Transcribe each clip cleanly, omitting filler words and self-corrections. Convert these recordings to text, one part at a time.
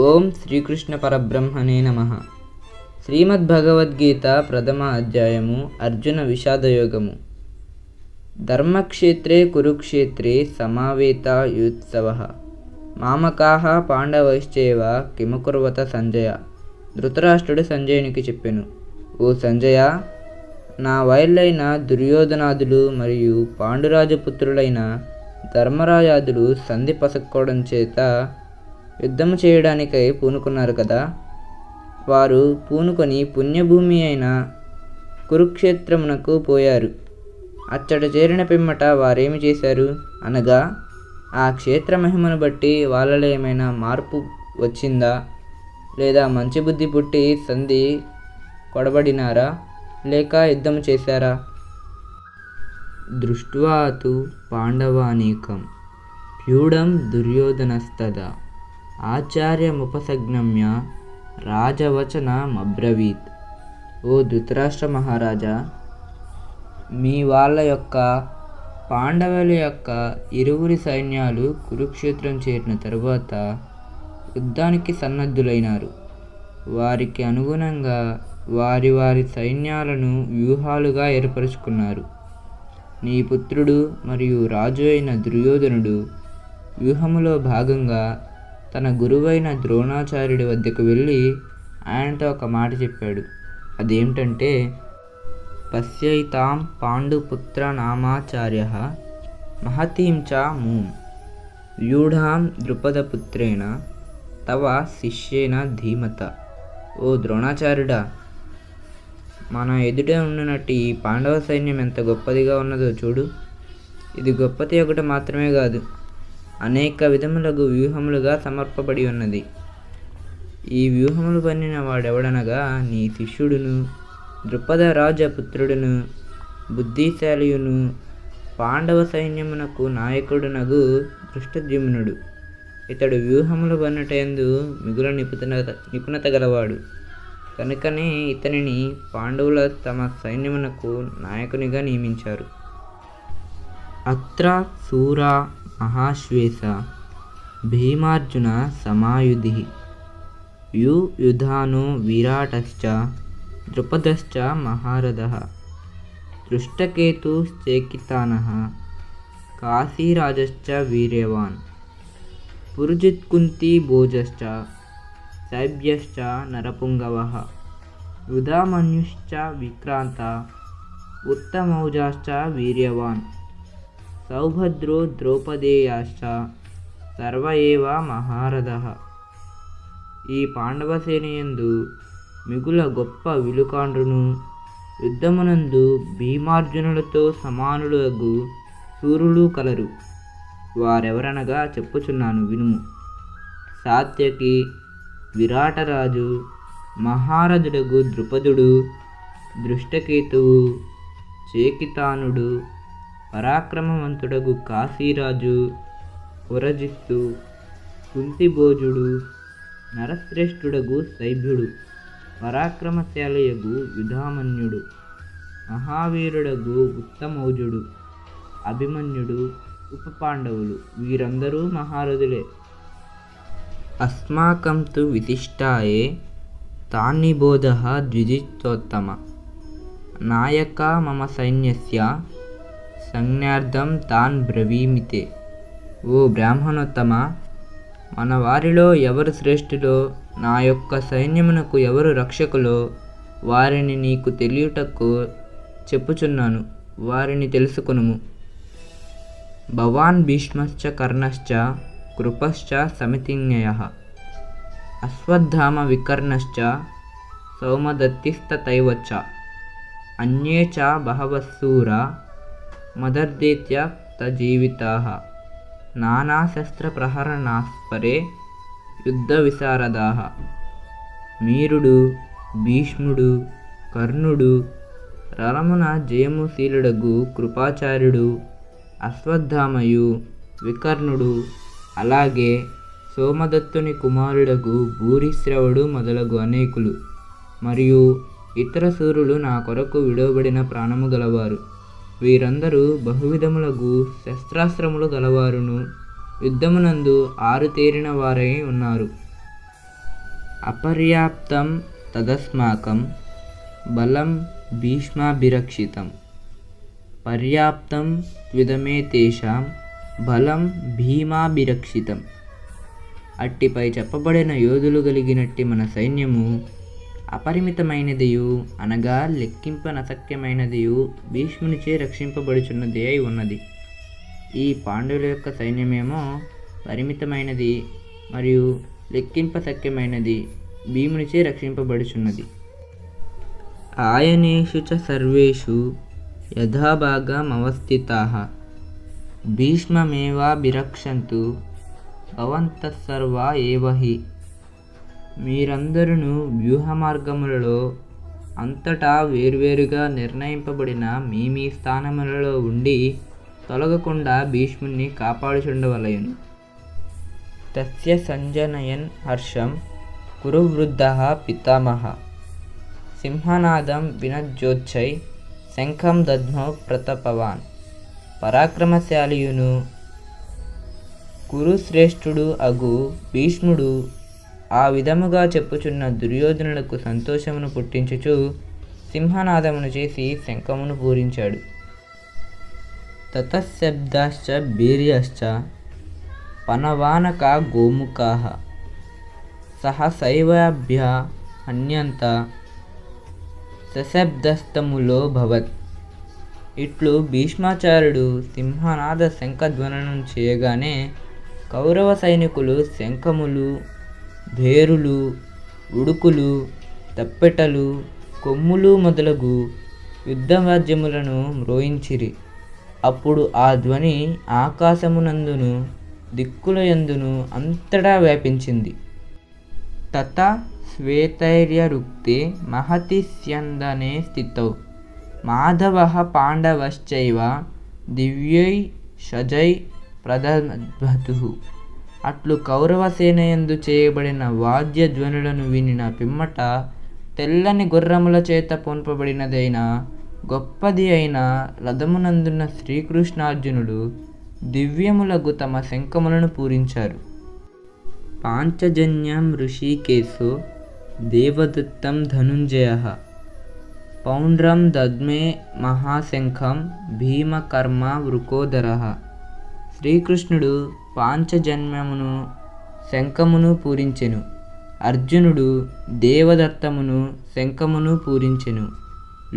ఓం శ్రీకృష్ణ పరబ్రహ్మణే నమః. శ్రీమద్భగవద్గీత ప్రథమ అధ్యాయము అర్జున విషాదయోగము. ధర్మక్షేత్రే కురుక్షేత్రే సమావేతాయుత్సవః మామకాః పాండవైశ్చైవ కిమకుర్వత సంజయ. ధృతరాష్ట్రుడు సంజయునికి చెప్పెను, ఓ సంజయ, నా వైర్లైన దుర్యోధనాదులు మరియు పాండురాజపుత్రులైన ధర్మరాజాదులు సంధి పసక్కోవడం చేత యుద్ధము చేయడానికై పూనుకున్నారు కదా. వారు పూనుకొని పుణ్యభూమి అయిన కురుక్షేత్రమునకు పోయారు. అచ్చట చేరిన పిమ్మట వారేమి చేశారు అనగా, ఆ క్షేత్ర మహిమను బట్టి వాళ్ళలో ఏమైనా మార్పు వచ్చిందా, లేదా మంచి బుద్ధి పుట్టి సంధి కొడబడినారా, లేక యుద్ధము చేశారా? దృష్ట్వా తు పాండవానీకం ప్యూఢం దుర్యోధనస్తదా ఆచార్యముపసంగమ్య రాజవచనమబ్రవీత్. ఓ ధృతరాష్ట్ర మహారాజా, మీ వాళ్ళ యొక్క పాండవుల యొక్క ఇరువురి సైన్యాలు కురుక్షేత్రం చేరిన తరువాత యుద్ధానికి సన్నద్ధులైనారు. వారికి అనుగుణంగా వారి వారి సైన్యాలను వ్యూహాలుగా ఏర్పరచుకున్నారు. నీ పుత్రుడు మరియు రాజు అయిన దుర్యోధనుడు వ్యూహములో భాగంగా తన గురువైన ద్రోణాచార్యుడి వద్దకు వెళ్ళి ఆయనతో ఒక మాట చెప్పాడు. అదేమిటంటే, పశ్యైతాం పాండుపుత్రనామాచార్యః మహతీం చ మూం వ్యూఢాం ద్రుపదపుత్రేణ తవ శిష్యేన ధీమత. ఓ ద్రోణాచార్యుడా, మన ఎదుట ఉన్నట్టు ఈ పాండవ సైన్యం ఎంత గొప్పదిగా ఉన్నదో చూడు. ఇది గొప్పది ఒకటి మాత్రమే కాదు, అనేక విధములకు వ్యూహములుగా సమర్పబడి ఉన్నది. ఈ వ్యూహములు పన్నిన వాడెవడనగా నీ శిష్యుడును, ద్రుపద రాజపుత్రుడును, బుద్ధిశాలియును, పాండవ సైన్యమునకు నాయకుడునగు దృష్టద్యుమ్నుడు. ఇతడు వ్యూహములు పన్నుటయందు మిగుల నిపుణత గలవాడు. కనుకనే ఇతనిని పాండవుల తమ సైన్యమునకు నాయకునిగా నియమించారు. అత్ర శూరా మహాశ్వేశ భీమార్జున సమాయుధి యుధానో విరాటశ్చ ద్రుపదశ్చ మహారథః దృష్టకేతుశ్చేకితానః కాశీరాజశ్చ వీర్యవాన్ పురుజిత్కుంతి భోజశ్చ శైబ్యశ్చ నరపుంగవః యుధామన్యుశ్చ విక్రాంత ఉత్తమౌజాశ్చ వీర్యవాన్ సౌభద్రో ద్రౌపదేయాశ్చ సర్వ ఏవ మహారథః. ఈ పాండవ సేనయందు మిగుల గొప్ప విలుకాండ్రును, యుద్ధమునందు భీమార్జునులతో సమానులగు శూరులు కలరు. వారెవరనగా చెప్పుచున్నాను వినుము. సాత్యకి, విరాటరాజు, మహారథుడగు ద్రుపదుడు, దృష్టకేతువు, చేకితానుడు, పరాక్రమవంతుడగు కాశీరాజు, పురజిత్తు, కుంతిభోజుడు, నరశ్రేష్ఠుడగు శైభ్యుడు, పరాక్రమశాలియగు యుధామన్యుడు, మహావీరుడగు ఉత్తమౌజుడు, అభిమన్యుడు, ఉపపాండవులు, వీరందరూ మహారథులే. అస్మాకం తు విశిష్టాయే తాన్నిబోధః ద్విజిత్తోత్తమ నాయక మమ సైన్యస్య సంజ్ఞార్థం తాన్ బ్రవీమితే. ఓ బ్రాహ్మణోత్తమ, మన వారిలో ఎవరు శ్రేష్ఠులో, నా యొక్క సైన్యమునకు ఎవరు రక్షకులో వారిని నీకు తెలియుటకు చెప్పుచున్నాను, వారిని తెలుసుకొనుము. భవాన్ భీష్మశ్చ కర్ణశ్చ కృపశ్చ సమితిజ్ఞయః అశ్వత్థామ వికర్ణశ్చ సౌమదత్తిస్తథైవచ అన్యే చ బహవః శూరా మదర్దేత్యక్తజీవితాః నానాశస్త్రప్రహరణాస్పరే యుద్ధవిశారదాః. మీరుడు, భీష్ముడు, కర్ణుడు, రణమున జయముశీలుడగు కృపాచార్యుడు, అశ్వత్థామయు, వికర్ణుడు, అలాగే సోమదత్తుని కుమారుడగు భూరిశ్రవుడు మొదలగు అనేకులు మరియు ఇతర శూరులు నా కొరకు విడవబడిన ప్రాణము గలవారు. వీరందరూ బహువిధములగు శస్త్రాస్త్రములు గలవారును యుద్ధమునందు ఆరుతేరిన వారై ఉన్నారు. అపర్యాప్తం తదస్మాకం బలం భీష్మాభిరక్షితం, పర్యాప్తం త్విదమే తేషాం బలం భీమాభిరక్షితం. అట్టిపై చెప్పబడిన యోధులు కలిగినట్టి మన సైన్యము అపరిమితమైనదియు అనగా లెక్కింపనశక్యమైనదియు భీష్మునిచే రక్షింపబడుచున్నది అయి ఉన్నది. ఈ పాండవుల యొక్క సైన్యమేమో పరిమితమైనది మరియు లెక్కింపశక్యమైనది, భీమునిచే రక్షింపబడుచున్నది. ఆయనేషు చ సర్వేషు యథాభాగమవస్థితాః భీష్మమేవాభిరక్షन्तు భవంతః సర్వా ఏవ హి. మీరందరూ వ్యూహ మార్గములలో అంతటా వేర్వేరుగా నిర్ణయింపబడిన మీ మీ స్థానములలో ఉండి తొలగకుండా భీష్ముని కాపాడుచుండవలయును. తస్య సంజనయన్ హర్షం కురువృద్ధః పితామహ సింహనాదం వినజ్జోచ్చై శంఖం దద్మౌ ప్రతపవాన్. పరాక్రమశాలియును కురుశ్రేష్ఠుడు అగు భీష్ముడు ఆ విధముగా చెప్పుచున్న దుర్యోధనులకు సంతోషమును పుట్టించుచు సింహనాదమును చేసి శంఖమును పూరించాడు. తతశబ్దాశ్చ వీర్యాశ్చ పనవానకా గోముఖాః సహసైవాభ్య హన్యంత సశబ్దస్తములో భవత్. ఇట్లు భీష్మాచార్యుడు సింహనాద శంఖధ్వననం చేయగానే కౌరవ సైనికులు శంఖములు, భేరులు, ఉడుకులు, తప్పెటలు, కొమ్ములు మొదలగు యుద్ధవాద్యములను మ్రోయించిరి. అప్పుడు ఆ ధ్వని ఆకాశమునందును దిక్కుల యందును అంతటా వ్యాపించింది. తత శ్వేతైర్యరుక్తే మహతి స్యందనే స్థితౌ మాధవః పాండవశ్చైవ దివ్యై షజై ప్రదధ్వతుః. అట్లు కౌరవ సేనయందు చేయబడిన వాద్య ధ్వనులను వినిన పిమ్మట తెల్లని గుర్రముల చేత పొంపబడినదైన గొప్పది అయిన రథమునందున్న శ్రీకృష్ణార్జునుడు దివ్యములగు తమ శంఖములను పూరించారు. పాంచజన్యం ఋషికేశో దేవదత్తం ధనుంజయః పౌండ్రం దద్మే మహాశంఖం భీమకర్మ వృకోదరః. శ్రీకృష్ణుడు పాంచజన్యమును శంఖమును పూరించెను. అర్జునుడు దేవదత్తమును శంఖమును పూరించెను.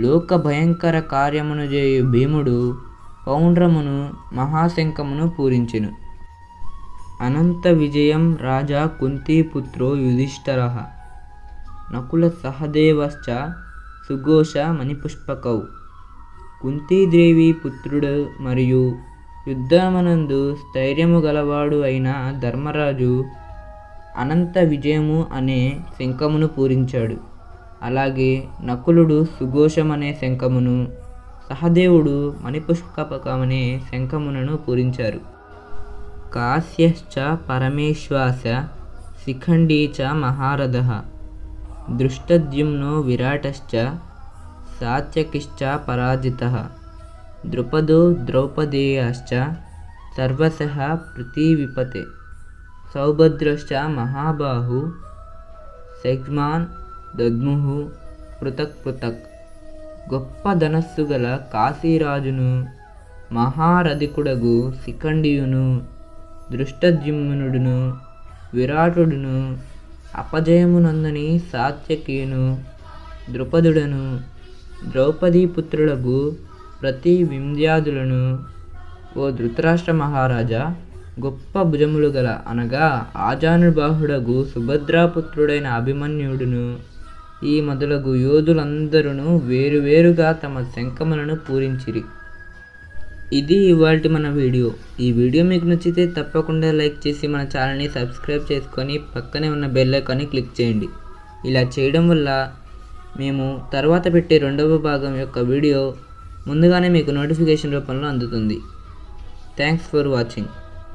లోక భయంకర కార్యమును చేయు భీముడు పౌండ్రమును మహాశంఖమును పూరించెను. అనంత విజయం రాజా కుంతీపుత్రో యుధిష్ఠిరః నకుల సహదేవశ్చ సుఘోష మణిపుష్పకౌ. కుంతీదేవి పుత్రుడు మరియు యుద్ధమునందు స్థైర్యము గలవాడు అయిన ధర్మరాజు అనంత విజయము అనే శంఖమును పూరించాడు. అలాగే నకులుడు సుఘోషమనే శంఖమును, సహదేవుడు మణిపుష్పకమనే శంఖములను పూరించారు. కాశ్యశ్చ పరమేశ్వాస శిఖండీ చ మహారథః దృష్టద్యుమ్నో విరాటశ్చ సాత్యకిశ్చ పరాజితః. ద్రుపదో ద్రౌపదేయాశ్చ సర్వశః పృథివీపతే సౌభద్రశ్చ మహాబాహు శగ్మాన్ దద్ముః పృథక్ పృథక్. గొప్ప ధనస్సు గల కాశీరాజును, మహారథికుడగు శిఖండియును, దృష్టద్యుమ్నుడును, విరాటుడును, అపజయమునందని సాత్యకియును, ద్రుపదుడను, ద్రౌపదీపుత్రులకు ప్రతివింధ్యాదులను. ఓ ధృతరాష్ట్ర మహారాజా, గొప్ప భుజములు గల అనగా ఆజానుబాహుడగు సుభద్రాపుత్రుడైన అభిమన్యుడును ఈ మొదలగు యోధులందరూ వేరువేరుగా తమ శంఖములను పూరించిరి. ఇది ఇవాల్టి మన వీడియో. ఈ వీడియో మీకు నచ్చితే తప్పకుండా లైక్ చేసి మన ఛానల్ని సబ్స్క్రైబ్ చేసుకొని పక్కనే ఉన్న బెల్ ఐకాన్ని క్లిక్ చేయండి. ఇలా చేయడం వల్ల మేము తర్వాత పెట్టే రెండవ భాగం యొక్క వీడియో ముందుగానే మీకు నోటిఫికేషన్ రూపంలో అందుతుంది. Thanks for watching.